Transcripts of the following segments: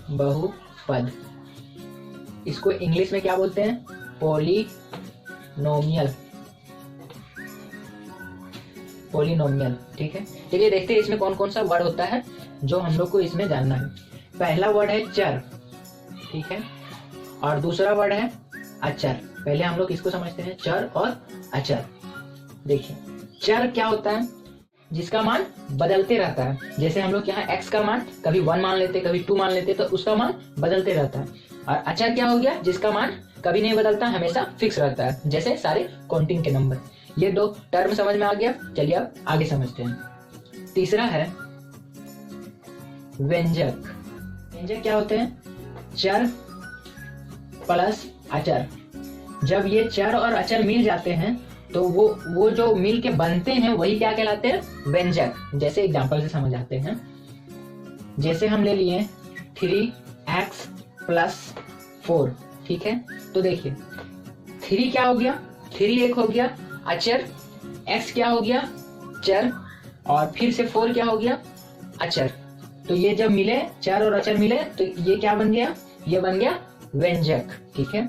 बहुपद। इसको इंग्लिश में क्या बोलते हैं? पॉलिनोमियल। पॉलिनोमियल, ठीक है। चलिए देखते हैं इसमें कौन कौन सा वर्ड होता है जो हम लोग को इसमें जानना है। पहला वर्ड है चर, ठीक है, और दूसरा वर्ड है अचर। पहले हम लोग इसको समझते हैं, चर और अचर। देखिए चर क्या होता है? जिसका मान बदलते रहता है। जैसे हम लोग यहाँ x का मान कभी 1 मान लेते, कभी 2 मान लेते, तो उसका मान बदलते रहता है। और अचर क्या हो गया? जिसका मान कभी नहीं बदलता, हमेशा फिक्स रहता है, जैसे सारे काउंटिंग के नंबर। ये दो टर्म समझ में आ गया। चलिए अब आगे समझते हैं। तीसरा है व्यंजक। व्यंजक क्या होते हैं? चर प्लस अचर। जब ये चर और अचर मिल जाते हैं तो वो जो मिल के बनते हैं वही क्या कहलाते हैं? व्यंजक। जैसे एग्जांपल से समझ आते हैं। जैसे हम ले लिए 3x प्लस 4, ठीक है। तो देखिए 3 क्या हो गया? 3 एक हो गया अचर, x क्या हो गया? चर, और फिर से 4 क्या हो गया? अचर। तो ये जब मिले, चर और अचर मिले, तो ये क्या बन गया? ये बन गया व्यंजक, ठीक है।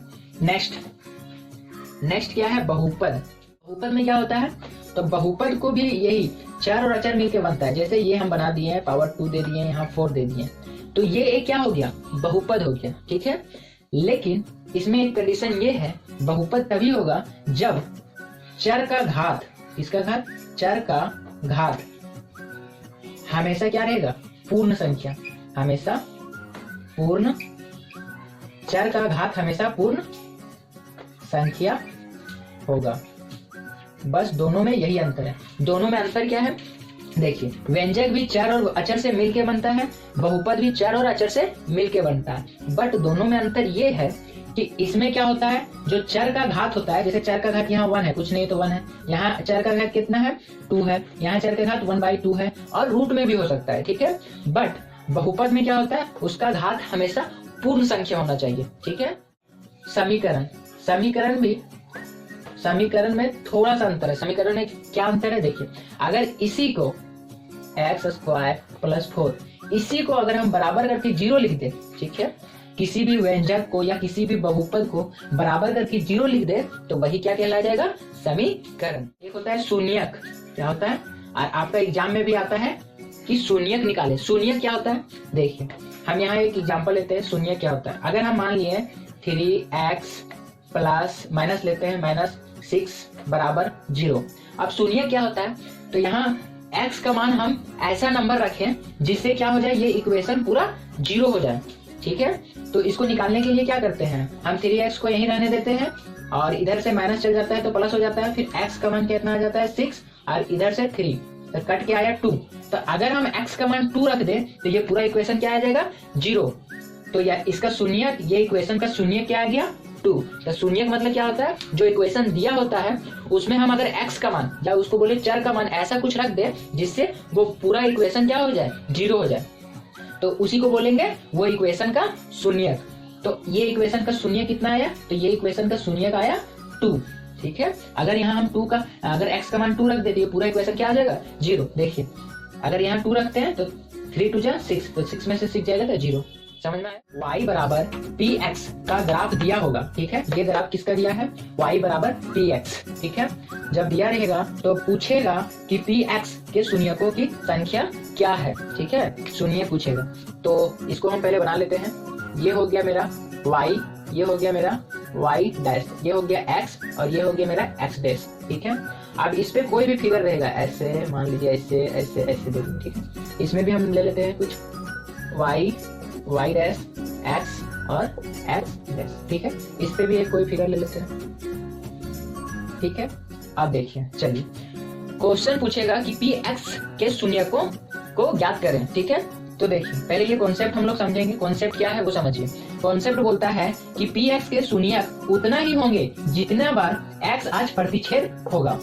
नेक्स्ट क्या है? बहुपद। बहुपद में क्या होता है? तो बहुपद को भी यही चर और अचर मिलके बनता है। जैसे ये हम बना दिए हैं, पावर 2 दे दिए, यहाँ 4 दे दिए, तो ये एक क्या हो गया? बहुपद हो गया, ठीक है। लेकिन इसमें एक कंडीशन ये है, बहुपद तभी होगा जब चर का घात, इसका घात, चर का घात हमेशा क्या रहेगा? पूर्ण संख्या। हमेशा पूर्ण, चर का घात हमेशा पूर्ण संख्या होगा। बस दोनों में यही अंतर है। दोनों में अंतर क्या है? देखिए व्यंजक भी चर और अचर से मिलके बनता है, बहुपद भी चर और अचर से मिलके बनता है। बट दोनों में अंतर ये है कि इसमें क्या होता है? जो चर का घात होता है, जैसे चर का घात यहाँ 1 है, कुछ नहीं तो 1 है। यहाँ चर का घात कितना है? 2 है। यहाँ चर का घात 1/2 है, और रूट में भी हो सकता है, ठीक है। बट बहुपद में क्या होता है? उसका घात हमेशा पूर्ण संख्या होना चाहिए, ठीक है। समीकरण। समीकरण में थोड़ा सा अंतर है। समीकरण में क्या अंतर है? देखिए अगर इसी को x² प्लस 4, इसी को अगर हम बराबर करके 0 लिख दे, ठीक है, किसी भी व्यंजक को या किसी भी बहुपद को बराबर करके 0 लिख दे, तो वही क्या कहला जाएगा? समीकरण। एक होता है शून्यक। क्या होता है? आपका एग्जाम में भी आता है कि शून्यक निकाले। शून्यक क्या होता है? देखिए हम यहाँ एक एग्जाम्पल लेते हैं। शून्यक क्या होता है? अगर हम मान लिए 3x प्लस माइनस लेते हैं -6 बराबर 0। अब शून्यक क्या होता है? तो यहाँ x का मान हम ऐसा नंबर रखें जिससे क्या हो जाए? ये इक्वेशन पूरा 0 हो जाए, ठीक है। तो इसको निकालने के लिए क्या करते हैं? हम 3x को यहीं रहने देते हैं, और इधर से माइनस चल जाता है तो प्लस हो जाता है। फिर x का मान कितना आ जाता है? 6, और इधर से 3, तो कट के आया 2। तो अगर हम x का मान 2 रख दें तो ये पूरा इक्वेशन क्या आ जाएगा? 0। तो या इसका शून्यक, ये इक्वेशन का शून्यक क्या आ गया? 2। तो शून्यक मतलब क्या होता है? जो इक्वेशन दिया होता है उसमें हम अगर x का मान या उसको बोले चर का मान ऐसा कुछ रख दे जिससे वो पूरा इक्वेशन क्या हो जाए? 0 हो जाए, तो उसी को बोलेंगे वो इक्वेशन का शून्यक। तो ये इक्वेशन का शून्यक कितना आया? तो ये इक्वेशन का शून्यक आया 2, ठीक है। अगर यहाँ हम 2 का, अगर x का मान 2 रख देते, पूरा इक्वेशन क्या आ जाएगा? 0। देखिए अगर यहाँ 2 रखते हैं तो 3 2 जा 6, तो 6 में से 6 जाएगा तो 0। समझ में आया? y बराबर px का ग्राफ दिया होगा, ठीक है। ये ग्राफ किसका दिया है? y बराबर px, ठीक है। जब दिया रहेगा तो पूछेगा कि px के शून्यकों की संख्या क्या है, ठीक है। शून्य पूछेगा, तो इसको हम पहले बना लेते हैं। ये हो गया मेरा y, ये हो गया मेरा y डैश, ये हो गया x, और ये हो गया मेरा x डैश, ठीक है। अब इस पे कोई भी फिगर रहेगा, ऐसे मान लीजिए, ऐसे ऐसे ऐसे दे दूं, ठीक है। इसमें भी हम ले लेते हैं कुछ y डैश x और x डैश, ठीक है। इस पे भी एक कोई फिगर ले लेते हैं, ठीक है। अब देखिए, चलिए क्वेश्चन पूछेगा कि px के शून्यकों को ज्ञात करें, ठीक है। तो देखिए पहले ये कॉन्सेप्ट हम लोग समझेंगे। कॉन्सेप्ट क्या है वो समझिए। कॉन्सेप्ट बोलता है कि px के शून्यक उतना ही होंगे जितना बार x अक्ष प्रतिच्छेद होगा।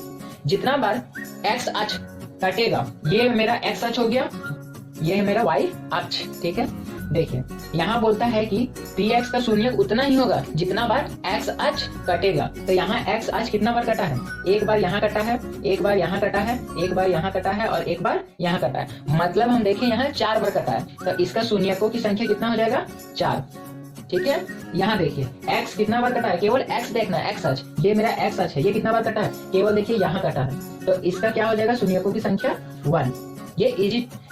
जितना बार x अक्ष कटेगा, ये मेरा x अक्ष हो गया, ये है मेरा y अक्ष, ठीक है। देखिए यहाँ बोलता है कि पी एक्स का शून्यक उतना ही होगा जितना बार एक्स अक्ष कटेगा। तो यहाँ एक्स अक्ष कितना बार कटा है, एक बार यहाँ कटा है, एक बार यहाँ कटा है, एक बार यहाँ कटा है और एक बार यहाँ कटा है। मतलब हम देखें यहाँ 4 बार कटा है, तो इसका शून्यकों की संख्या कितना हो जाएगा 4। ठीक है, यहाँ देखिए x कितना बार कटा है, केवल x देखना है, x अक्ष, ये मेरा x अक्ष है, ये कितना बार कटा है, केवल देखिए यहाँ कटा है। तो इसका क्या हो जाएगा, शून्यकों की संख्या 1। ये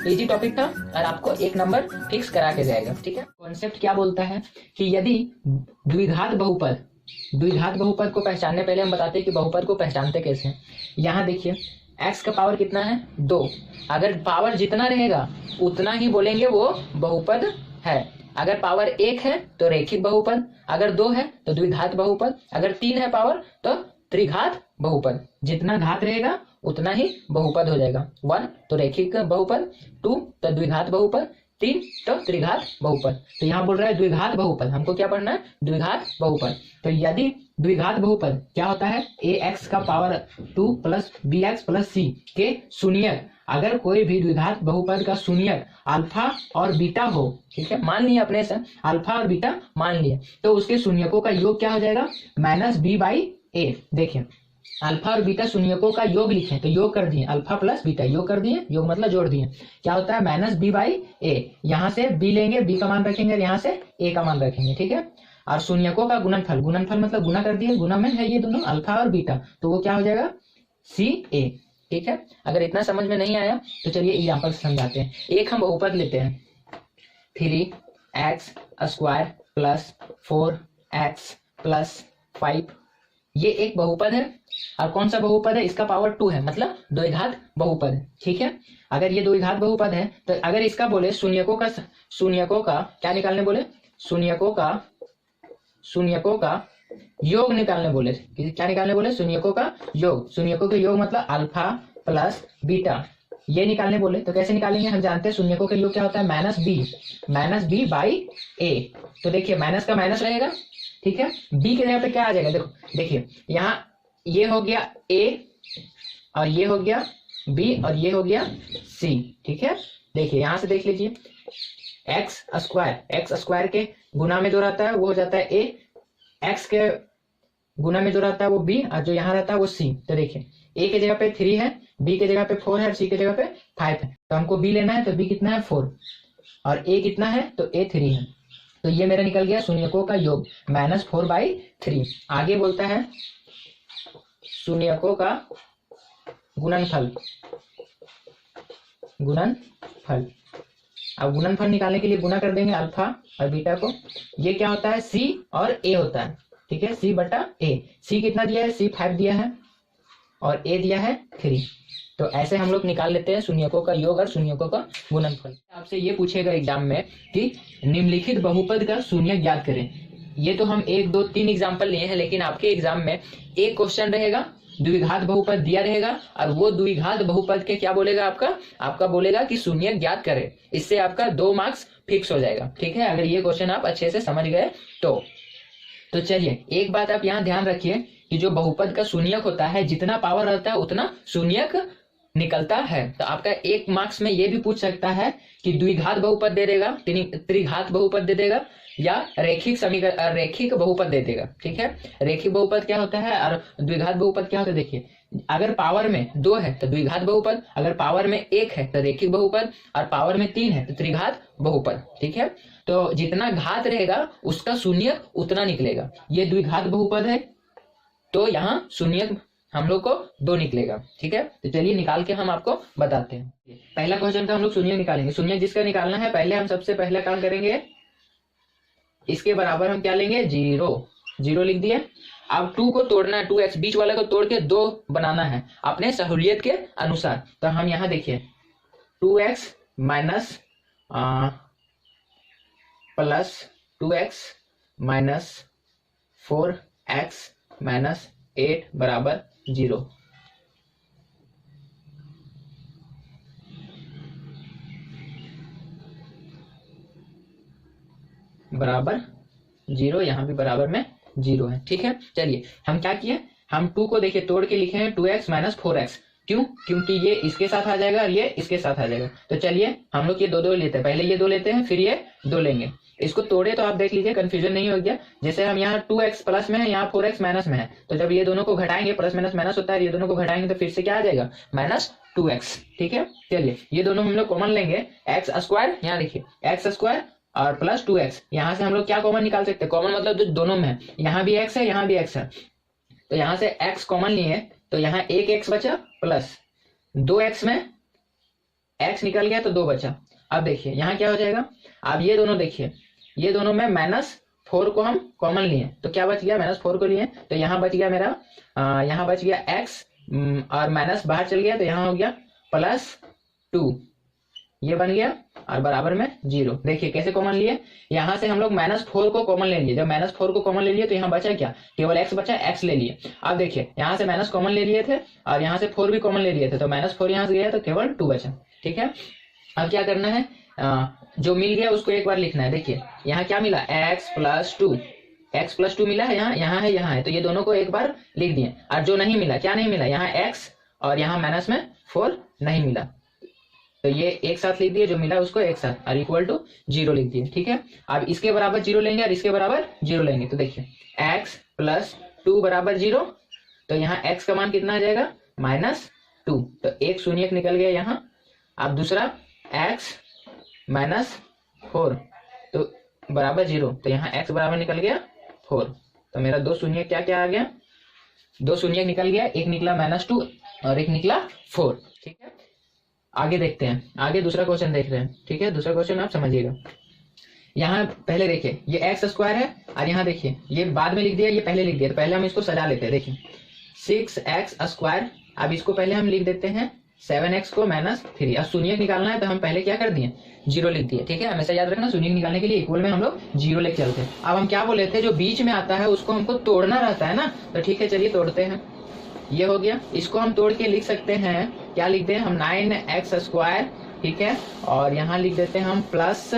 इजी टॉपिक था और आपको 1 नंबर फिक्स करा के जाएगा। ठीक है, कॉन्सेप्ट क्या बोलता है कि यदि द्विघात बहुपद को पहचानने पहले हम बताते हैं कि बहुपद को पहचानते कैसे हैं। यहाँ देखिए x का पावर कितना है 2, अगर पावर जितना रहेगा उतना ही बोलेंगे वो बहुपद है। अगर पावर 1 है तो रैखिक बहुपद, अगर 2 है तो द्विघात बहुपद, अगर 3 है पावर तो त्रिघात बहुपद। जितना घात रहेगा उतना ही बहुपद हो जाएगा। 1 तो रैखिक बहुपद, 2 तो द्विघात बहुपद, 3 तो त्रिघात बहुपद। तो यहाँ बोल रहा है द्विघात बहुपद, हमको क्या पढ़ना है, द्विघात बहुपद। तो यदि द्विघात बहुपद क्या होता है, ax का power 2 plus bx plus c के शून्यक, अगर कोई भी द्विघात बहुपद का शून्यक अल्फा और बीटा हो, ठीक है, मान लिया अपने से अल्फा और बीटा मान लिया, तो उसके शून्यकों का योग क्या हो जाएगा, -b/a। देखिए अल्फा और बीटा शून्यकों का योग लिखे तो योग कर दिए, अल्फा प्लस बीटा योग कर दिए, योग मतलब जोड़ दिए, क्या होता है -b/a। यहाँ से b लेंगे, b का मान रखेंगे, यहाँ से a का मान रखेंगे। ठीक है, और शून्यकों का गुणनफल मतलब गुना कर दिए, गुना में है ये दोनों अल्फा और बीटा, तो वो क्या हो जाएगा CA। ठीक है, अगर इतना समझ में नहीं आया तो चलिए एग्जाम्पल से समझाते हैं। एक हम बहुपद लेते हैं 3x² प्लस 4x प्लस 5, ये एक बहुपद है। और कौन सा बहुपद है, इसका पावर 2 है, मतलब द्विघात बहुपद है। ठीक है, अगर ये द्विघात बहुपद है तो अगर इसका बोले शून्यकों का क्या निकालने बोले, शून्यकों का योग निकालने बोले, क्या निकालने बोले, शून्यकों का योग। शून्यकों के योग मतलब अल्फा प्लस बीटा, ये निकालने बोले। तो कैसे निकालेंगे, हम जानते हैं शून्यकों का योग क्या होता है, -b/a। तो देखिए माइनस का माइनस रहेगा, ठीक है, b के जगह पे क्या आ जाएगा, देखो देखिए यहाँ ये हो गया a और ये हो गया b और ये हो गया c। ठीक है, देखिए यहाँ से देख लीजिए x स्क्वायर के गुना में जो रहता है वो हो जाता है a, x के गुना में जो रहता है वो b और जो यहाँ रहता है वो c। तो देखिए a के जगह पे 3 है, b के जगह पे 4 है और c के जगह पे 5 है। तो हमको b लेना है, तो b कितना है 4 और a कितना है, तो a 3 है। तो ये मेरा निकल गया शून्यकों का योग -4/3। आगे बोलता है शून्यकों का गुणनफल। अब गुणनफल निकालने के लिए गुना कर देंगे अल्फा और बीटा को। ये क्या होता है, c और a होता है। ठीक है, c/a। c कितना दिया है, c 5 दिया है और a दिया है 3। तो ऐसे हम लोग निकाल लेते हैं शून्यकों का योग और शून्यकों का गुणनफल। आपसे ये पूछेगा एग्जाम में कि निम्नलिखित बहुपद का शून्यक ज्ञात करें। ये तो हम 1 2 3 एग्जाम्पल लिए हैं, लेकिन आपके एग्जाम में एक क्वेश्चन रहेगा, द्विघात बहुपद दिया रहेगा और वो द्विघात बहुपद के क्या बोलेगा, आपका बोलेगा कि शून्यक ज्ञात करें। इससे आपका 2 मार्क्स फिक्स हो जाएगा। ठीक है, अगर ये क्वेश्चन आप अच्छे से समझ गए तो चलिए एक बात आप यहाँ ध्यान रखिए कि जो बहुपद का शून्यक होता है, जितना पावर रहता है उतना शून्यक निकलता है। तो आपका 1 मार्क्स में ये भी पूछ सकता है कि द्विघात बहुपद दे देगा, त्रिघात बहुपद दे देगा या रैखिक बहुपद दे देगा। ठीक है, रैखिक बहुपद क्या होता है और द्विघात बहुपद क्या होता है। देखिए अगर पावर में 2 है तो द्विघात बहुपद, अगर पावर में 1 है तो रैखिक बहुपद और पावर में 3 है तो त्रिघात बहुपद। ठीक है, तो जितना घात रहेगा उसका शून्यक उतना निकलेगा। ये द्विघात बहुपद है तो यहाँ शून्यक हम लोग को 2 निकलेगा। ठीक है, तो चलिए निकाल के हम आपको बताते हैं। पहला क्वेश्चन का हम लोग शून्यक निकालेंगे। शून्यक जिसका निकालना है, पहले हम सबसे पहला काम करेंगे, इसके बराबर हम क्या लेंगे, 0 लिख दिए। अब 2 को तोड़ना है, 2x बीच वाले को तोड़ के 2 बनाना है अपने सहूलियत के अनुसार। तो हम यहाँ देखिए 2x minus plus 2x minus 4x minus 8 बराबर 0। बराबर 0, यहाँ भी बराबर में 0 है। ठीक है, चलिए हम क्या किए, हम 2 को देखिए तोड़ के लिखे हैं 2x माइनस 4x। क्यों? क्योंकि ये इसके साथ आ जाएगा और ये इसके साथ आ जाएगा। तो चलिए हम लोग ये दो दो लेते हैं, पहले ये दो लेते हैं फिर ये दो लेंगे। इसको तोड़े तो आप देख लीजिए कंफ्यूजन नहीं हो गया। जैसे हम यहाँ 2x प्लस में है, यहाँ 4x माइनस में है, तो जब ये दोनों को घटाएंगे, प्लस माइनस माइनस होता है, ये दोनों को घटाएंगे तो फिर से क्या आ जाएगा, -2x। ठीक है, चलिए ये दोनों हम लोग कॉमन लेंगे, एक्स स्क्वायर, यहाँ देखिए एक्स स्क्वायर और प्लस 2x। यहाँ से हम लोग क्या कॉमन निकाल सकते हैं, कॉमन मतलब जो दोनों में है, यहाँ भी x है यहाँ भी x है, तो यहाँ से x कॉमन लिए तो यहाँ एक x बचा प्लस 2x में x निकल गया तो 2 बचा। अब देखिए यहाँ क्या हो जाएगा, अब ये दोनों देखिए, ये दोनों में -4 को हम कॉमन लिए तो क्या बच गया, -4 को लिए तो यहाँ बच गया मेरा यहाँ बच गया x और माइनस बाहर चल गया तो यहाँ हो गया +2, ये बन गया और बराबर में 0। देखिए कैसे कॉमन लिए, यहाँ से हम लोग -4 को कॉमन ले लिए, जब -4 को कॉमन ले लिए तो यहाँ बचा क्या, केवल x बचा, x ले लिए। अब देखिए यहाँ से माइनस कॉमन ले लिए थे और यहाँ से 4 भी कॉमन ले लिए थे, तो -4 यहाँ से गया तो केवल 2 बचा। ठीक है, अब क्या करना है, जो मिल गया उसको एक बार लिखना है। देखिए यहाँ क्या मिला, x प्लस 2 मिला है, यहाँ है यहाँ है, तो ये दोनों को एक बार लिख दिए। और जो नहीं मिला, क्या नहीं मिला, यहाँ x और यहाँ माइनस में 4 नहीं मिला, तो ये एक साथ लिख दिए, जो मिला उसको एक साथ, और इक्वल टू 0 लिख दिए। ठीक है, अब इसके बराबर 0 लेंगे और इसके बराबर 0 लेंगे, तो देखिए x प्लस 2 बराबर 0, तो यहाँ x का मान कितना आ जाएगा, -2, तो एक शून्य निकल गया यहाँ। अब दूसरा x -4 तो बराबर 0, तो यहाँ x बराबर निकल गया 4, तो मेरा 2 शून्य क्या क्या आ गया, 2 शून्य निकल गया, एक निकला -2 और एक निकला 4। ठीक है, आगे देखते हैं, आगे दूसरा क्वेश्चन देख रहे हैं। ठीक है, दूसरा क्वेश्चन आप समझिएगा। यहाँ पहले देखिए ये एक्स स्क्वायर है और यहाँ देखिए ये बाद में लिख दिया, ये पहले लिख दिया, तो पहले हम इसको सजा लेते हैं। देखिए 6x स्क्वायर, अब इसको पहले हम लिख देते हैं 7x को -3। अब शून्य निकालना है तो हम पहले क्या कर दिए, 0 लिख दिए। ठीक है, हमेशा याद रखना शून्य निकालने के लिए इक्वल में हम लोग 0 लेके चलते हैं। अब हम क्या बोले थे, जो बीच में आता है उसको हमको तोड़ना रहता है ना, तो ठीक है चलिए तोड़ते हैं। ये हो गया, इसको हम तोड़ के लिख सकते हैं, क्या लिख दें हम, 9x स्क्वायर। ठीक है, और यहाँ लिख देते हैं हम प्लस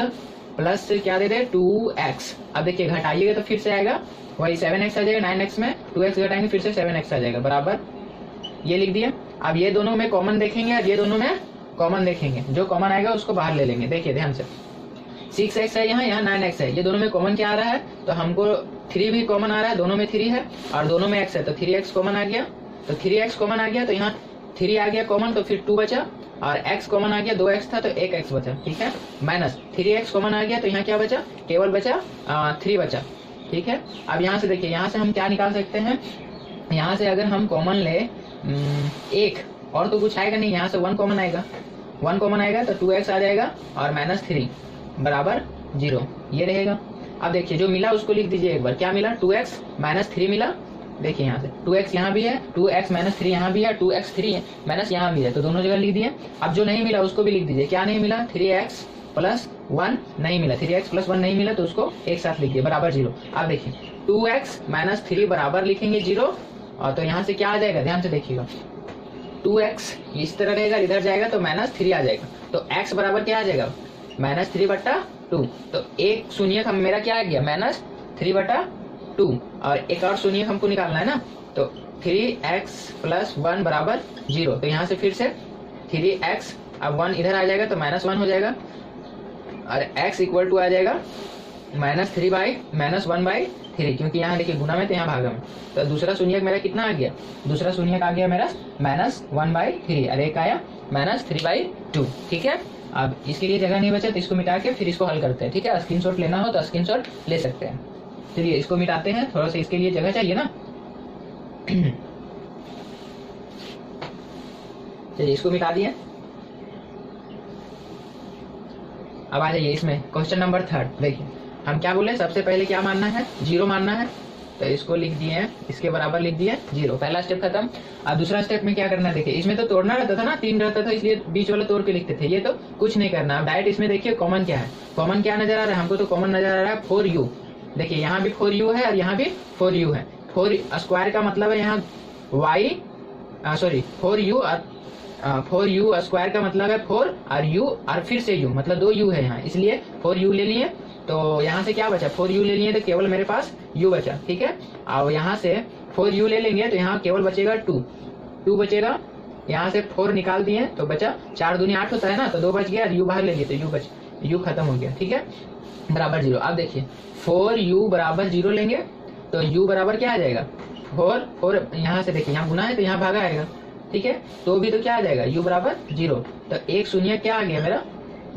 क्या दे दे, 2x। अब देखिए घटाइएगा तो फिर से आएगा वही 7x आ जाएगा, 9x में 2x घटाएंगे फिर से 7x आ जाएगा, बराबर ये लिख दिया। अब ये दोनों में कॉमन देखेंगे और ये दोनों में कॉमन देखेंगे, जो कॉमन आएगा उसको बाहर ले लेंगे। देखिए ध्यान से 6x है यहाँ 9x है, ये दोनों में कॉमन क्या आ रहा है, तो हमको 3 भी कॉमन आ रहा है, दोनों में 3 है और दोनों में x है, तो 3x कॉमन आ गया, तो 3x कॉमन आ गया, तो यहाँ 3 आ गया कॉमन, तो फिर 2 बचा, और x कॉमन आ गया, 2x था तो 1x बचा। ठीक है, -3x कॉमन आ गया, तो यहाँ क्या बचा, केवल बचा 3 बचा। ठीक है, अब यहाँ से देखिए, यहाँ से हम क्या निकाल सकते हैं, यहाँ से अगर हम कॉमन ले 1 और तो कुछ आएगा नहीं, यहाँ से 1 कॉमन आएगा, 1 कॉमन आएगा तो 2x आ जाएगा और -3 बराबर 0, ये रहेगा। अब देखिए जो मिला उसको लिख दीजिए एक बार, क्या मिला, 2x -3 मिला। देखिए यहाँ से 2x यहाँ भी है, 2x -3 यहाँ भी है, 2x 3 माइनस यहाँ भी है, तो दोनों जगह लिख दिए। अब जो नहीं मिला उसको भी लिख दीजिए, क्या नहीं मिला, 3x + 1 नहीं मिला, 3x + 1 नहीं मिला, तो उसको एक साथ लिख दिए, बराबर 0। अब देखिए 2x -3 बराबर लिखेंगे 0, और तो यहाँ से क्या आ जाएगा, ध्यान से देखिएगा, 2x इस तरह रहेगा, इधर जाएगा तो -3 आ जाएगा, तो x बराबर क्या आ जाएगा, -3/2। तो एक शून्य हम मेरा क्या आ गया, -3/2, और एक और शून्य हमको निकालना है ना, तो 3x + 1 बराबर 0। तो यहाँ से फिर से 3x, अब 1 इधर आ जाएगा तो -1 हो जाएगा, और x = आ जाएगा -1/3, क्योंकि यहाँ देखिए गुना में तो यहाँ भागा में, तो दूसरा शून्य मेरा कितना आ गया, दूसरा शून्य आ गया मेरा -1/3, और एक आया -3/2। ठीक है, अब इसके लिए जगह नहीं बचा तो इसको मिटा के फिर इसको हल करते हैं। ठीक है, स्क्रीनशॉट लेना हो तो स्क्रीनशॉट ले सकते हैं। चलिए इसको मिटाते हैं, थोड़ा सा इसके लिए जगह चाहिए ना। चलिए इसको मिटा दिए। अब आ जाइए इसमें क्वेश्चन नंबर 3। देखिए हम क्या बोले, सबसे पहले क्या मानना है, 0 मानना है, तो इसको लिख दिए हैं, इसके बराबर लिख दिए 0, पहला स्टेप खत्म। अब दूसरा स्टेप में क्या करना है, देखिए इसमें तो तोड़ना रहता था ना, 3 रहता था इसलिए बीच वाला तोड़ के लिखते थे, ये तो कुछ नहीं करना। अब डायरेक्ट इसमें देखिए कॉमन क्या है, कॉमन क्या नजर आ रहा है हमको, तो कॉमन नजर आ रहा है 4u। देखिए यहाँ भी 4u है और यहाँ भी 4u है, 4 स्क्वायर का मतलब है यहाँ y, सॉरी 4u स्क्वायर का मतलब है 4 और u और फिर से u, मतलब 2u है यहाँ, इसलिए 4u ले लिए। तो यहाँ से क्या बचा, 4u ले लिए तो केवल मेरे पास u बचा। ठीक है, और यहाँ से 4u ले लेंगे तो यहाँ केवल बचेगा 2 बचेगा, यहाँ से 4 निकाल दिए तो बचा 4 दूनी 8 होता है ना, तो 2 बच गया, u बाहर ले लिए तो u खत्म हो गया। ठीक है, बराबर 0। अब देखिए 4u बराबर 0 लेंगे तो u बराबर क्या आ जाएगा 4 यहाँ से देखिए यहाँ गुना है तो यहाँ भागा आएगा। ठीक है, तो भी तो क्या आ जाएगा u बराबर 0। तो एक शून्य क्या आ गया मेरा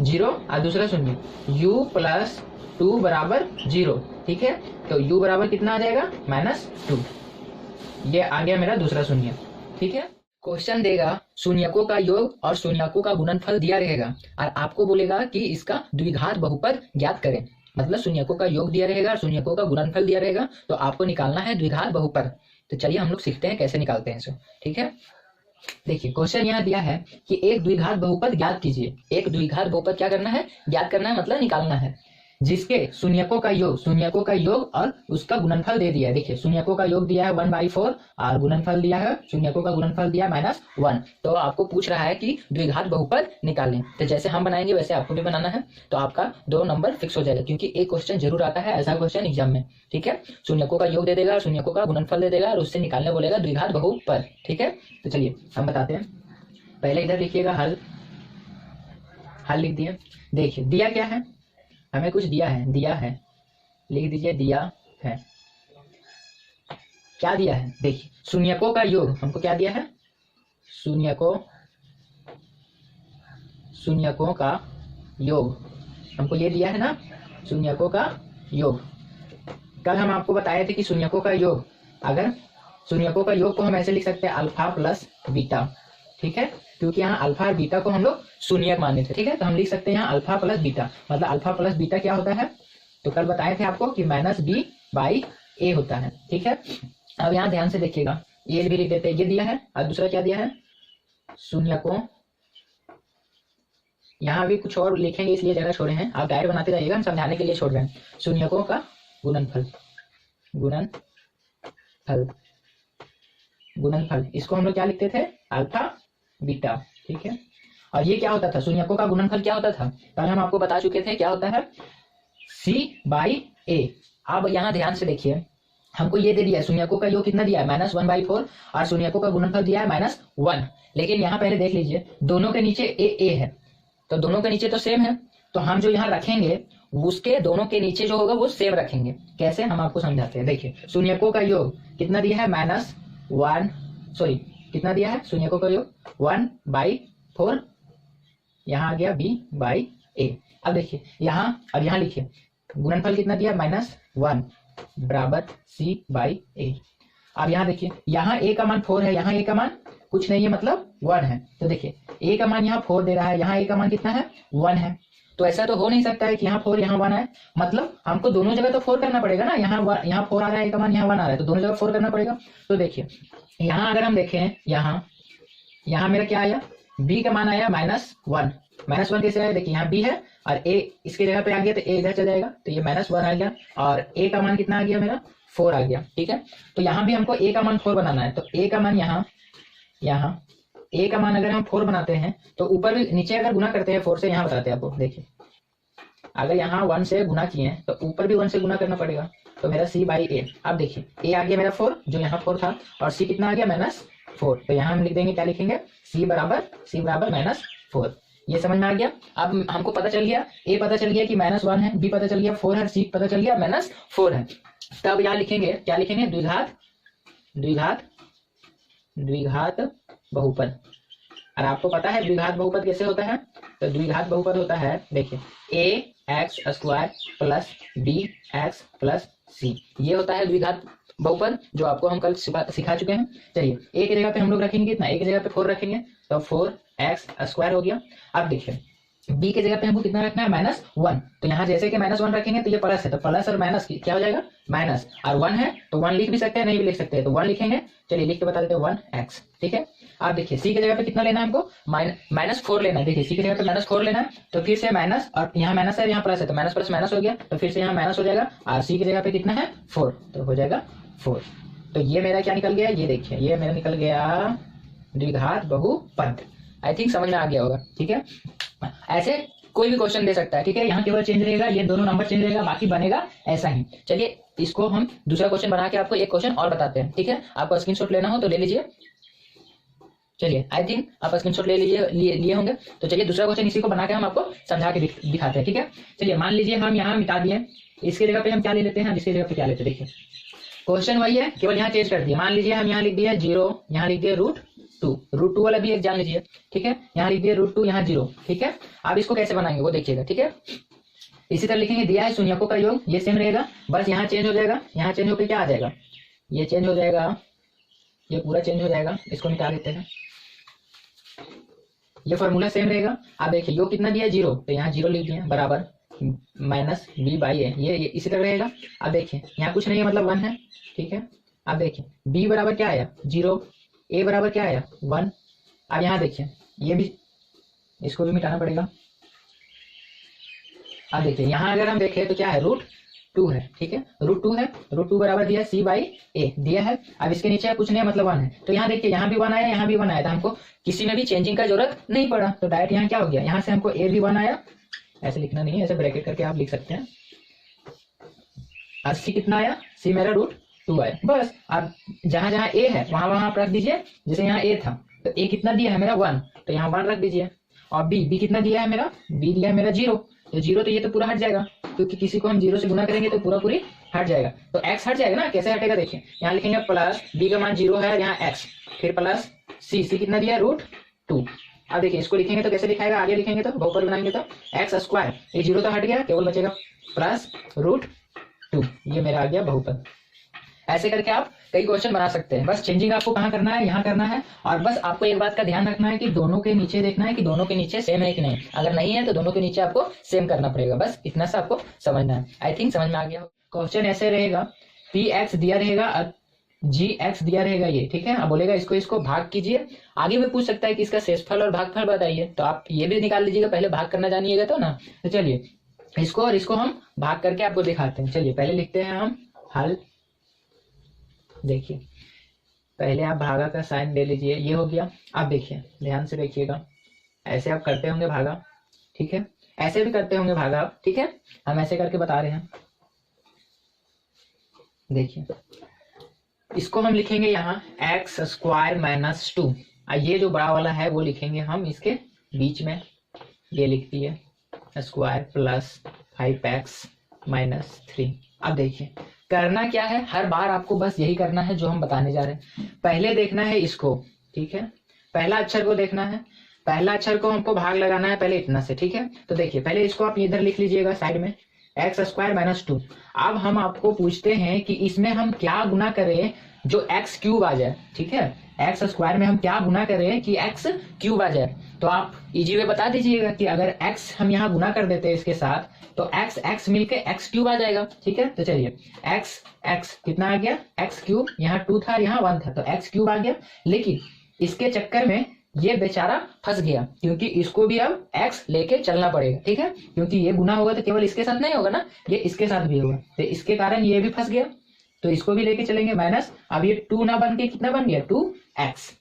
0 और दूसरा शून्य u प्लस 2 बराबर 0। ठीक है, तो u बराबर कितना आ जाएगा -2। ये आ गया मेरा दूसरा शून्य। ठीक है, क्वेश्चन देगा शून्यकों का योग और शून्यकों का गुणनफल दिया रहेगा और आपको बोलेगा कि इसका द्विघात बहुपद ज्ञात करें। मतलब शून्यकों का योग दिया रहेगा और शून्यकों का गुणनफल दिया रहेगा, तो आपको निकालना है द्विघात बहुपद। तो चलिए हम लोग सीखते हैं कैसे निकालते हैं इसे। ठीक है, देखिए क्वेश्चन यहाँ दिया है कि एक द्विघात बहुपद ज्ञात कीजिए। एक द्विघात बहुपद क्या करना है, ज्ञात करना है, मतलब निकालना है, जिसके शून्यकों का योग और उसका गुणनफल दे दिया है। देखिए शून्यकों का योग दिया है 1/4 और गुणनफल दिया है, शून्यकों का गुणनफल दिया है -1। तो आपको पूछ रहा है कि द्विघात बहुपद निकालें। तो जैसे हम बनाएंगे वैसे आपको भी बनाना है, तो आपका 2 नंबर फिक्स हो जाएगा, क्योंकि एक क्वेश्चन जरूर आता है ऐसा क्वेश्चन एग्जाम में। ठीक है, शून्यकों का योग दे देगा, शून्यकों का गुणनफल दे देगा और उससे निकालने बोलेगा द्विघात बहुपद। ठीक है, तो चलिए हम बताते हैं। पहले इधर लिखिएगा हल लिख दिए। देखिए दिया क्या है, हमें कुछ दिया है, लिख दीजिए दिया है। क्या दिया है, देखिए शून्यकों का योग हमको क्या दिया है, शून्यकों का योग हमको ये दिया है ना, शून्यकों का योग। कल हम आपको बताए थे कि शून्यकों का योग, अगर शून्यकों का योग को हम ऐसे लिख सकते हैं अल्फा प्लस बीटा। ठीक है, क्योंकि यहाँ अल्फा और बीटा को हम लोग शून्यक माने थे। ठीक है, तो हम लिख सकते हैं यहाँ अल्फा प्लस बीटा, मतलब अल्फा प्लस बीटा क्या होता है, तो कल बताए थे आपको कि -b/a होता है। ठीक है, अब यहाँ ध्यान से देखिएगा, ये भी लिख देते हैं, ये दिया है और दूसरा क्या दिया है, शून्यकों। यहाँ भी कुछ और लिखेंगे इसलिए जगह छोड़े हैं, आप डायरेक्ट बनाते जाइएगा, हम समझाने के लिए छोड़ रहे हैं। शून्यकों का गुणनफल, इसको हम लोग क्या लिखते थे, अल्फा बीटा। ठीक है, और ये क्या होता था, शून्यकों का गुणनफल क्या होता था, कल हम आपको बता चुके थे क्या होता है, c/a। अब यहाँ ध्यान से देखिए, हमको ये दे दिया है शून्यकों का योग कितना दिया है -1/4 और शून्यकों का गुणनफल दिया है -1। लेकिन यहाँ पहले देख लीजिए दोनों के नीचे a है, तो दोनों के नीचे तो सेम है, तो हम जो यहाँ रखेंगे उसके दोनों के नीचे जो होगा वो सेम रखेंगे। कैसे, हम आपको समझाते हैं। देखिए शून्यकों का योग कितना दिया है कितना दिया है, शून्यकों का योग 1/4, यहाँ आ गया b/a। अब देखिए यहाँ लिखिए गुणनफल कितना दिया -1 बराबर c/a। अब यहाँ देखिए यहाँ a का मान 4 है, यहाँ a का मान कुछ नहीं है, मतलब 1 है। तो देखिए a का मान यहाँ 4 दे रहा है, यहाँ a का मान कितना है 1 है। तो ऐसा तो हो नहीं सकता है कि यहाँ 4 यहाँ 1 है, मतलब हमको दोनों जगह तो 4 करना पड़ेगा ना। यहाँ 4 आ रहा है a का मान, यहाँ 1 आ रहा है, तो दोनों जगह 4 करना पड़ेगा। तो देखिए यहाँ अगर हम देखें, यहाँ मेरा क्या आया, b का मान आया -1। -1 कैसे आया, देखिए यहाँ b है और a इसके जगह पे आ गया, तो a इधर चल जाएगा, तो ये -1 आ गया और a का मान कितना आ गया मेरा 4 आ गया। ठीक है, तो यहाँ भी हमको a का मान 4 बनाना है, तो a का मान यहाँ a का मान अगर हम 4 बनाते हैं तो ऊपर भी नीचे अगर गुना करते हैं 4 से, यहाँ बताते हैं आपको। देखिए अगर यहाँ 1 से गुना किए तो ऊपर भी 1 से गुना करना पड़ेगा, तो मेरा c/a। अब देखिए a आ गया मेरा 4, जो यहाँ 4 था, और c कितना आ गया -4। तो यहाँ हम लिख देंगे, क्या लिखेंगे, c बराबर -4। ये समझ में आ गया। अब हमको पता चल गया, a पता चल गया कि -1 है, b पता चल गया 4 है, c पता चल गया -4 है। तब यहाँ लिखेंगे, क्या लिखेंगे, द्विघात बहुपद। और आपको पता है द्विघात बहुपद कैसे होता है, तो द्विघात बहुपद होता है, देखिए ax² plus bx plus c, ये होता है द्विघात बहुपद, जो आपको हम कल सिखा चुके हैं। चलिए a की जगह पे हम लोग रखेंगे कितना, a की जगह पे 4 रखेंगे, तो 4x² हो गया। अब देखिए b की जगह पे हमको कितना रखना है, -1। तो यहाँ जैसे कि -1 रखेंगे तो ये प्लस है, तो प्लस और माइनस क्या हो जाएगा, माइनस, और 1 है तो 1 लिख भी सकते हैं, नहीं भी लिख सकते हैं, तो 1 लिखेंगे। चलिए लिख के बता देते हैं 1x। ठीक है, आप देखिए c की जगह पे कितना लेना है हमको, -4 लेना है। देखिए c की जगह पे -4 लेना है, तो फिर से माइनस, और यहाँ माइनस है यहाँ प्लस है, तो माइनस प्लस माइनस हो गया, तो फिर से यहाँ माइनस हो जाएगा, और c की जगह पे कितना है 4, तो हो जाएगा 4। तो ये मेरा क्या निकल गया, ये देखिए ये मेरा निकल गया द्विघात बहुपद। आई थिंक समझ में आ गया होगा। ठीक है, ऐसे कोई भी क्वेश्चन दे सकता है। ठीक है, यहाँ केवल चेंज रहेगा, ये दोनों नंबर चेंज रहेगा, बाकी बनेगा ऐसा ही। चलिए इसको हम दूसरा क्वेश्चन बना के आपको एक क्वेश्चन और बताते हैं। ठीक है, आपको स्क्रीनशॉट लेना हो तो ले लीजिए। चलिए आई थिंक आप स्क्रीनशॉट ले लिए होंगे। तो चलिए दूसरा क्वेश्चन इसी को बना के हम आपको समझा के दिखाते हैं, ठीक है। चलिए मान लीजिए हम यहाँ मिटा दिए, इसके जगह पे हम क्या ले लेते हैं, इसके जगह पे क्या लेते हैं, देखिए क्वेश्चन वही है, केवल यहाँ चेंज कर दिया। मान लीजिए हम यहाँ लिख दिया 0, यहाँ लिख दिया √2 वाला भी एक जान लीजिए, ठीक है। यहाँ लिख दिया √2, यहाँ 0, ठीक है। अब इसको कैसे बनाएंगे वो देखिएगा, ठीक है। इसी तरह लिखेंगे, दिया है शून्यकों का योग, ये सेम रहेगा, बस यहाँ चेंज हो जाएगा, यहाँ चेंज होकर क्या आ जाएगा, ये चेंज हो जाएगा, ये पूरा चेंज हो जाएगा, इसको मिटा देते हैं। ये फॉर्मूला सेम रहेगा। अब देखिए योग कितना दिया है 0, तो यहाँ 0 लिख दिया, बराबर -b/a, ये इसी तरह रहेगा। अब देखिए यहाँ कुछ नहीं है, मतलब 1 है, ठीक है। अब देखिए b बराबर क्या आया 0, a बराबर क्या आया 1। अब यहाँ देखिए ये भी, इसको भी मिटाना पड़ेगा। अब देखिए यहाँ अगर हम देखें तो क्या है √2 है, ठीक है, √2 है, √2 बराबर दिया c/a दिया है। अब इसके नीचे कुछ नहीं मतलब 1 है, तो यहाँ देखिए यहाँ भी 1 आया, यहाँ भी 1 आया, तो हमको किसी में भी चेंजिंग का जरूरत नहीं पड़ा, तो डायरेक्ट यहाँ क्या हो गया, यहाँ से हमको a भी 1 आया, ऐसे लिखना नहीं है, ऐसे ब्रैकेट करके आप लिख सकते हैं। और c कितना आया, c मेरा √2 आया, बस। अब जहां जहां a है वहां वहां आप रख दीजिए, जैसे यहाँ a था तो a कितना दिया है मेरा 1, तो यहाँ 1 रख दीजिए। और b कितना दिया है मेरा, b दिया है मेरा 0, तो 0 तो ये तो पूरा हट जाएगा, क्योंकि किसी को हम 0 से गुना करेंगे तो पूरा पूरी हट जाएगा, तो x हट जाएगा ना। कैसे हटेगा देखिए, यहाँ लिखेंगे प्लस b का मान 0 है, यहाँ x, फिर प्लस c कितना दिया है √2। अब देखिए इसको लिखेंगे तो कैसे लिखाएगा, आगे लिखेंगे तो बहुपद बनाएंगे तो x², ये 0 तो हट गया, केवल बचेगा प्लस √2, ये मेरा आ गया बहुपद। ऐसे करके आप कई क्वेश्चन बना सकते हैं। बस चेंजिंग आपको कहाँ करना है, यहाँ करना है। और बस आपको एक बात का ध्यान रखना है कि दोनों के नीचे देखना है कि दोनों के नीचे सेम है कि नहीं, अगर नहीं है तो दोनों के नीचे आपको सेम करना पड़ेगा, बस इतना सा आपको समझना है। आई थिंक समझ में आ गया। क्वेश्चन ऐसे रहेगा, px दिया रहेगा और gx दिया रहेगा ये, ठीक है। अब बोलेगा इसको भाग कीजिए, आगे भी पूछ सकता है कि इसका शेषफल और भागफल बताइए, तो आप ये भी निकाल लीजिएगा, पहले भाग करना जानिएगा तो ना। तो चलिए इसको और इसको हम भाग करके आपको दिखाते हैं। चलिए पहले लिखते हैं हम हल। देखिए पहले आप भागा का साइन ले लीजिए, ये हो गया। अब देखिए ध्यान से देखिएगा, ऐसे आप करते होंगे भागा, ठीक है, ऐसे भी करते होंगे भागा आप, ठीक है, हम ऐसे करके बता रहे हैं। देखिए इसको हम लिखेंगे यहाँ x² - 2, ये जो बड़ा वाला है वो लिखेंगे हम इसके बीच में, ये लिख दिए स्क्वायर प्लस 5x - 3। अब देखिए करना क्या है, हर बार आपको बस यही करना है जो हम बताने जा रहे हैं। पहले देखना है इसको, ठीक है, पहला अक्षर को देखना है, पहला अक्षर को हमको भाग लगाना है पहले इतना से, ठीक है। तो देखिए पहले इसको आप इधर लिख लीजिएगा साइड में, x² - 2। अब हम आपको पूछते हैं कि इसमें हम क्या गुना करें जो x³ आ जाए, ठीक है, x² में हम क्या गुना करें कि x³ आ जाए। तो आप इजी वे बता दीजिएगा कि अगर x हम यहाँ गुना कर देते हैं इसके साथ तो x मिलके x³ आ जाएगा, ठीक है। तो चलिए x कितना आ गया, x³, यहाँ 2 था यहाँ 1 था, तो x³ आ गया। लेकिन इसके चक्कर में ये बेचारा फंस गया, क्योंकि इसको भी अब x लेके चलना पड़ेगा, ठीक है, क्योंकि ये गुना होगा तो केवल इसके साथ नहीं होगा ना, ये इसके साथ भी होगा, तो इसके कारण ये भी फंस गया, तो इसको भी लेके चलेंगे माइनस। अब ये 2 ना बन के कितना बन गया 2x।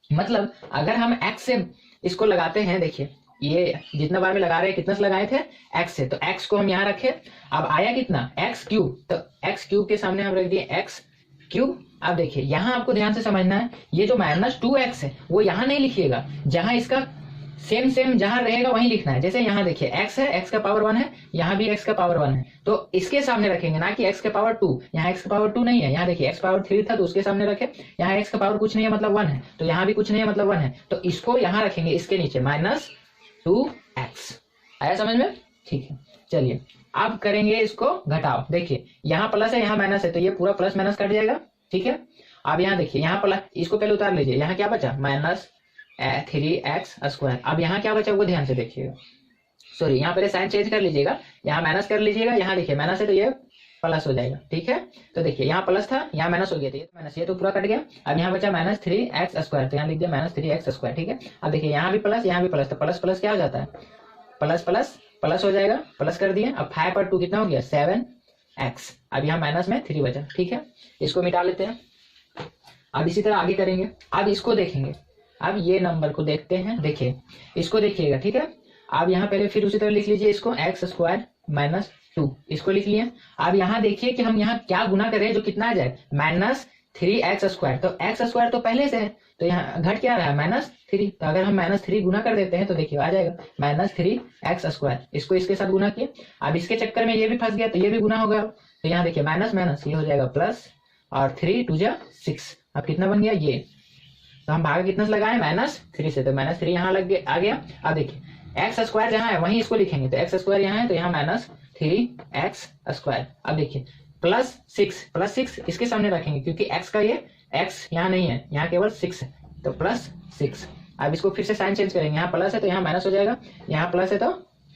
मतलब अगर हम x से इसको लगाते हैं, देखिए ये जितना बार में लगा रहे हैं कितना से लगाए थे x से, तो x को हम यहाँ रखे, अब आया कितना x³, तो x³ के सामने हम रख दिए x³। अब देखिए यहाँ आपको ध्यान से समझना है, ये जो -2x है वो यहाँ नहीं लिखिएगा, जहां इसका सेम जहां रहेगा वहीं लिखना है। जैसे यहाँ देखिए x है, x का पावर 1 है, यहाँ भी x का पावर 1 है, तो इसके सामने रखेंगे, ना कि x का पावर 2। यहाँ x का पावर 2 नहीं है, यहाँ देखिए x पावर 3 था तो उसके सामने रखे, यहाँ x का पावर कुछ नहीं है मतलब 1 है, तो यहाँ भी कुछ नहीं है मतलब 1 है, तो इसको यहाँ रखेंगे इसके नीचे -2x। आया समझ में, ठीक है। चलिए अब करेंगे इसको घटाओ। देखिए यहाँ प्लस है यहाँ माइनस है, तो ये पूरा प्लस माइनस कट जाएगा, ठीक है। अब यहाँ देखिए यहाँ प्लस, इसको पहले उतार लीजिए, यहाँ क्या बचा -3x²। अब यहाँ क्या बचा वो ध्यान से देखिएगा, सॉरी यहाँ पहले साइन चेंज कर लीजिएगा, यहाँ माइनस कर लीजिएगा, यहाँ देखिए माइनस है तो ये प्लस हो जाएगा, ठीक है। तो देखिए यहाँ प्लस था यहाँ माइनस हो गया, तो ये तो माइनस, ये तो पूरा कट गया। अब यहाँ बचा -3x², तो यहाँ लिख दिया -3x², ठीक है। अब देखिए यहाँ भी प्लस यहाँ भी प्लस, तो प्लस प्लस क्या हो जाता है, प्लस प्लस प्लस हो जाएगा, प्लस कर दिए। अब 5 और 2 कितना हो गया 7x। अब यहाँ माइनस में 3 बचा, ठीक है, इसको मिटा लेते हैं। अब इसी तरह आगे करेंगे। अब इसको देखेंगे, अब ये नंबर को देखते हैं, देखिए इसको देखिएगा, ठीक है। अब यहाँ पहले फिर उसी तरह लिख लीजिए इसको x² - 2, इसको लिख लिया। अब यहाँ देखिए कि हम यहाँ क्या गुना करें जो कितना आ जाए 3x², तो x² तो पहले से है, तो यहाँ घट क्या रहा है -3, तो अगर हम -3 गुना कर देते हैं तो देखिए आ जाएगा -3x²। इसको इसके साथ गुना किए, अब इसके चक्कर में ये भी फंस गया तो ये भी गुना होगा, तो यहाँ देखिए माइनस माइनस ये हो जाएगा प्लस, और 3 2 जा 6, अब कितना बन गया ये, तो हम भाग कितना से लगाए -3 से, तो -3 यहाँ लग गया आ गया। अब देखिए x² जहाँ है वहीं इसको लिखेंगे, तो x² यहाँ है तो यहाँ -3x²। अब देखिए +6 इसके सामने रखेंगे क्योंकि x का ये x यहाँ नहीं है, यहाँ केवल 6 है, तो +6। अब इसको फिर से साइन चेंज करेंगे, यहाँ प्लस है तो यहाँ माइनस हो जाएगा, यहाँ प्लस है तो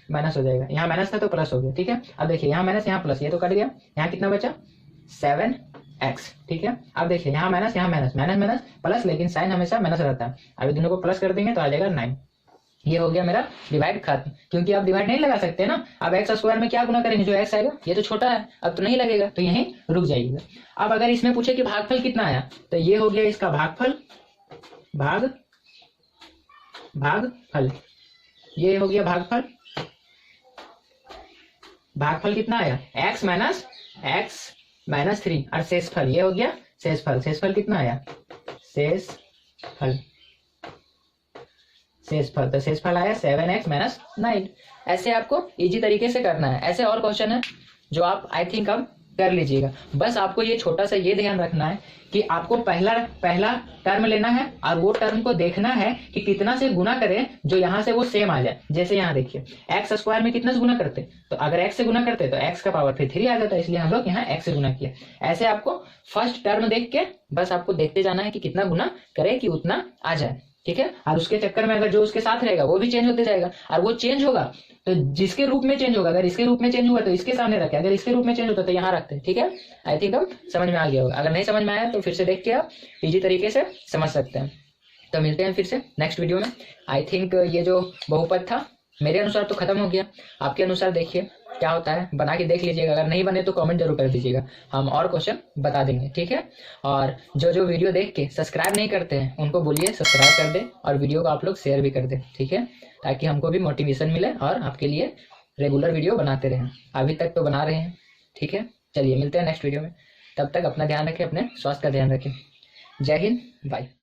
माइनस हो जाएगा, यहाँ माइनस था तो प्लस हो गया, ठीक है। अब देखिए यहाँ माइनस यहाँ प्लस, ये तो कट गया, यहाँ कितना बचा 7x, ठीक है। अब देखिए यहाँ माइनस यहाँ माइनस, माइनस माइनस प्लस, लेकिन साइन हमेशा माइनस रहता है। अभी दोनों को प्लस कर देंगे तो आ जाएगा 9। ये हो गया मेरा डिवाइड खत्म, क्योंकि आप डिवाइड नहीं लगा सकते ना। अब x² में क्या गुना करेंगे, जो x आएगा ये तो छोटा है, अब तो नहीं लगेगा, तो यहीं रुक जाइएगा। अब अगर इसमें पूछे कि भागफल कितना आया, तो ये हो गया इसका भागफल, भागफल, ये हो गया भागफल। भागफल कितना आया x माइनस 3, और शेषफल ये हो गया शेषफल। शेषफल कितना आया, शेषफल तो शेषफल आया 7x - 9। ऐसे आपको इजी तरीके से करना है। ऐसे और क्वेश्चन है जो आप आई थिंक अब कर लीजिएगा। बस आपको ये छोटा सा ये ध्यान रखना है कि आपको पहला टर्म लेना है और वो टर्म को देखना है कि कितना से गुना करें जो यहाँ से वो सेम आ जाए। जैसे यहाँ देखिए x² में कितना से गुना करते, तो अगर x से गुना करते तो x का पावर फिर 3 आ जाता है, इसलिए हम लोग यहाँ x से गुना किया। ऐसे आपको फर्स्ट टर्म देख के बस आपको देखते जाना है कि कितना गुना करे कि उतना आ जाए, ठीक है। और उसके चक्कर में अगर जो उसके साथ रहेगा वो भी चेंज होते जाएगा, और वो चेंज होगा तो जिसके रूप में चेंज होगा, अगर इसके रूप में चेंज हुआ तो इसके सामने रखे, अगर इसके रूप में चेंज होता तो यहाँ रखते हैं, ठीक है। आई थिंक अब समझ में आ गया होगा। अगर नहीं समझ में आया तो फिर से देख के आप इजी तरीके से समझ सकते हैं। तो मिलते हैं फिर से नेक्स्ट वीडियो में। आई थिंक ये जो बहुपद था मेरे अनुसार तो खत्म हो गया, आपके अनुसार देखिए क्या होता है, बना के देख लीजिएगा। अगर नहीं बने तो कमेंट जरूर कर दीजिएगा, हम और क्वेश्चन बता देंगे, ठीक है। और जो वीडियो देख के सब्सक्राइब नहीं करते हैं उनको बोलिए सब्सक्राइब कर दें, और वीडियो को आप लोग शेयर भी कर दें, ठीक है, ताकि हमको भी मोटिवेशन मिले और आपके लिए रेगुलर वीडियो बनाते रहें। अभी तक तो बना रहे हैं, ठीक है। चलिए मिलते हैं नेक्स्ट वीडियो में, तब तक अपना ध्यान रखें, अपने स्वास्थ्य का ध्यान रखें। जय हिंद, बाय।